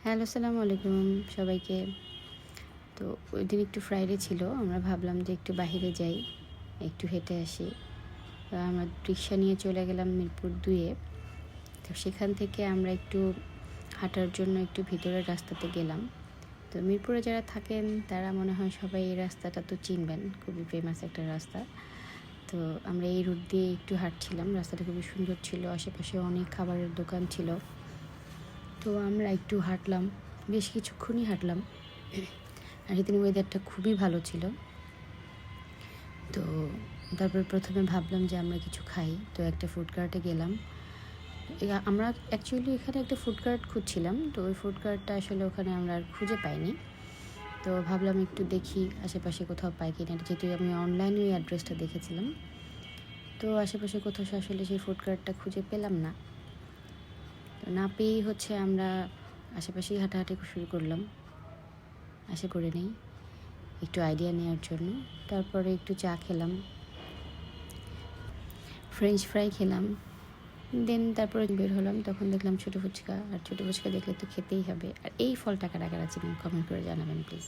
Hello, আসসালামু আলাইকুম সবাইকে। তো ওই দিন একটু ফ্রাইডে ছিল, আমরা ভাবলাম যে একটু বাহিরে যাই, একটু হেঁটে আসি। তো আমরা রিক্সা নিয়ে চলে গেলাম মিরপুর 2-এ। তো সেখান থেকে আমরা একটু হাঁটার জন্য একটু ভিতরের রাস্তাতে গেলাম। তো মিরপুরে যারা থাকেন তারা মনে হয় সবাই এই রাস্তাটা তো চিনবেন, খুবই ফেমাস একটা রাস্তা। তো আমরা এই রুট দিয়ে একটু হাঁটছিলাম, রাস্তাটা খুবই সুন্দর ছিল, আশেপাশে অনেক খাবারের দোকান ছিল। তো আমরা একটু হাঁটলাম, বেশ কিছুক্ষণই হাঁটলাম। আর সেদিন ওয়েদারটা খুবই ভালো ছিল। তো তারপর প্রথমে ভাবলাম যে আমরা কিছু খাই, তো একটা ফুড কার্টে গেলাম। আমরা অ্যাকচুয়ালি এখানে একটা ফুড কার্ট খুঁজছিলাম, তো ওই ফুড কার্টটা আসলে ওখানে আমরা আর খুঁজে পাইনি। তো ভাবলাম একটু দেখি আশেপাশে কোথাও পাই কিনা, যেহেতু আমি অনলাইনে ওই অ্যাড্রেসটা দেখেছিলাম। তো আশেপাশে কোথাও আসলে সেই ফুড কার্টটা খুঁজে পেলাম না। তো না পেয়েই আমরা আশেপাশেই হাঁটাহাঁটি শুরু করলাম, আশা করে নেই একটু আইডিয়া নেওয়ার জন্য। তারপরে একটু চা খেলাম, ফ্রেঞ্চ ফ্রাই খেলাম। দেন তারপরে বের হলাম, তখন দেখলাম ছোটো ফুচকা। আর ছোটো ফুচকা দেখলে তো খেতেই হবে। আর এই ফলটা কারা কারা চিনেন কমেন্ট করে জানাবেন প্লিজ।